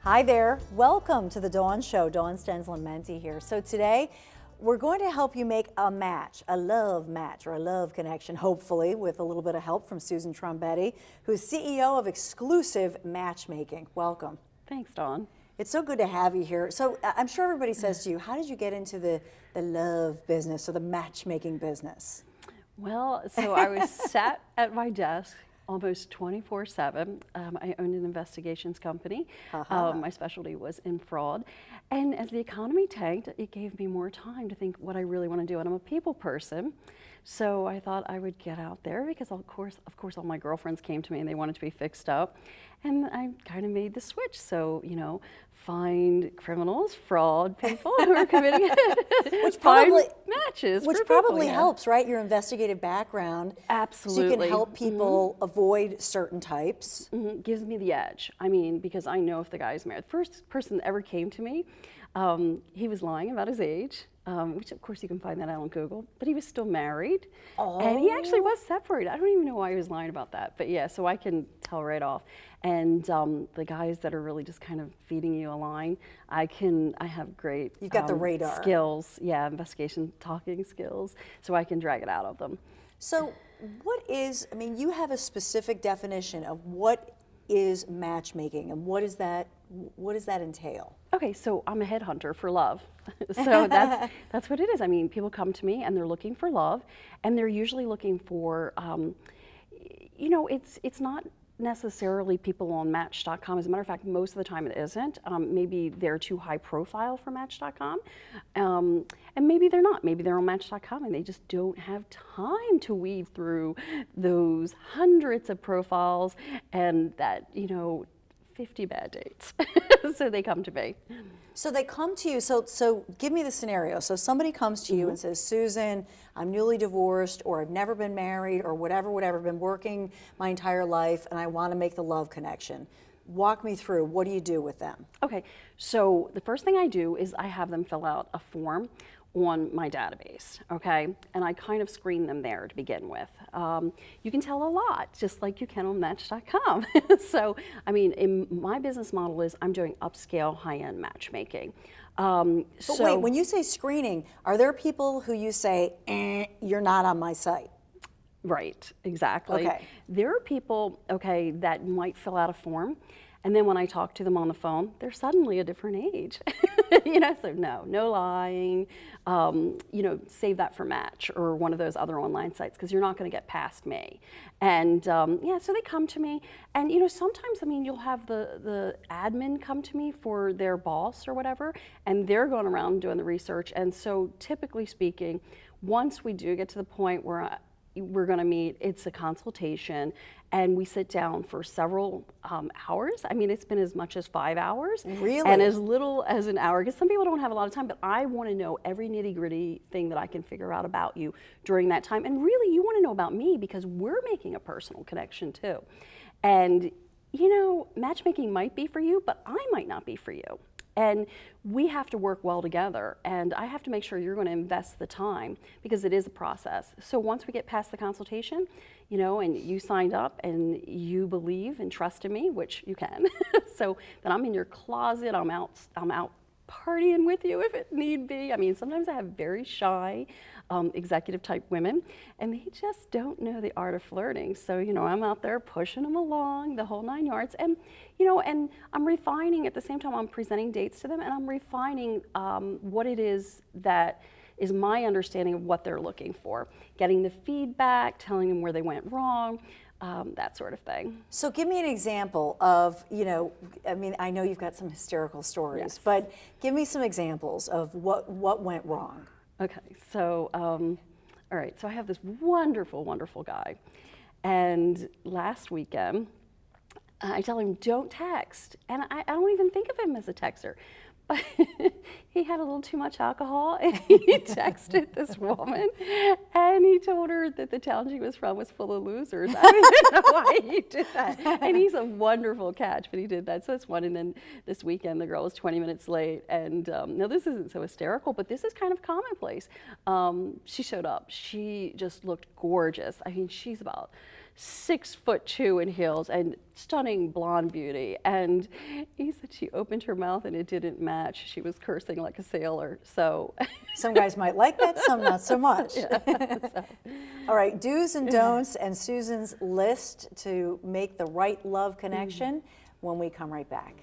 Hi there, welcome to the Dawn Show. Dawn Stensland-Menti here. So today, we're going to help you make a match, a love match or a love connection, hopefully with a little bit of help from Susan Trombetti, who's CEO of Exclusive Matchmaking. Welcome. Thanks, Dawn. It's so good to have you here. So I'm sure everybody says to you, how did you get into the love business or the matchmaking business? Well, so I was sat at my desk almost 24/7. I owned an investigations company. My specialty was in fraud. And as the economy tanked, it gave me more time to think what I really want to do. And I'm a people person. So I thought I would get out there because of course all my girlfriends came to me and they wanted to be fixed up. And I kind of made the switch. So, find criminals, fraud people who are committing Which probably matches. Which for people, probably yeah. helps, right? Your investigative background. Absolutely. So you can help people avoid certain types. Gives me the edge. I mean, because I know if the guy's married. The first person that ever came to me, he was lying about his age, which of course you can find that out on Google, but he was still married. And he actually was separated. I don't even know why he was lying about that, but yeah, so I can tell right off. And the guys that are really just kind of feeding you a line, I have great You've got the radar. Skills, yeah, investigation, talking skills, so I can drag it out of them. So you have a specific definition of what is matchmaking and what does that entail? Okay, so I'm a headhunter for love. So that's what it is. I mean, people come to me and they're looking for love, and they're usually looking for, it's not necessarily people on Match.com. As a matter of fact, most of the time it isn't. Maybe they're too high profile for Match.com, and maybe they're not. Maybe they're on Match.com and they just don't have time to weave through those hundreds of profiles and that, 50 bad dates. So they come to me. So they come to you, so give me the scenario. So somebody comes to you and says, Susan, I'm newly divorced, or I've never been married, or whatever, been working my entire life, and I want to make the love connection. Walk me through, what do you do with them? Okay, so the first thing I do is I have them fill out a form on my database, okay? And I kind of screen them there to begin with. You can tell a lot, just like you can on Match.com. So, in my business model is I'm doing upscale, high-end matchmaking. But wait, when you say screening, are there people who you say, you're not on my site? Right, exactly. Okay. There are people, that might fill out a form, and then when I talk to them on the phone, they're suddenly a different age. So no lying. Save that for Match or one of those other online sites because you're not going to get past me. And so they come to me, and sometimes you'll have the admin come to me for their boss or whatever, and they're going around doing the research. And so typically speaking, once we do get to the point where we're going to meet, it's a consultation, and we sit down for several hours. It's been as much as 5 hours. Really? And as little as an hour, because some people don't have a lot of time, but I want to know every nitty-gritty thing that I can figure out about you during that time. And really, you want to know about me because we're making a personal connection too. And, matchmaking might be for you, but I might not be for you. And we have to work well together, and I have to make sure you're going to invest the time because it is a process. So once we get past the consultation, and you signed up and you believe and trust in me, which you can, so then I'm in your closet, I'm out partying with you if it need be. Sometimes I have very shy executive type women, and they just don't know the art of flirting. So, I'm out there pushing them along the whole 9 yards, and, and I'm refining at the same time I'm presenting dates to them, and I'm refining what it is that is my understanding of what they're looking for, getting the feedback, telling them where they went wrong, that sort of thing. So give me an example of, I know you've got some hysterical stories, Yes. but give me some examples of what went wrong. Okay, so, all right, so I have this wonderful, wonderful guy, and last weekend, I tell him, don't text, and I don't even think of him as a texter, but he had a little too much alcohol, and he texted this woman, and he told her that the town she was from was full of losers. I don't even know why he did that. And he's a wonderful catch, but he did that. So that's one. And then this weekend, the girl was 20 minutes late. And no, this isn't so hysterical, but this is kind of commonplace. She showed up. She just looked gorgeous. She's about 6'2" in heels and stunning blonde beauty. And he said she opened her mouth and it didn't match. She was cursing like a sailor. So Some guys might like that, some not so much. so. All right, do's and don'ts and Susan's list to make the right love connection when we come right back.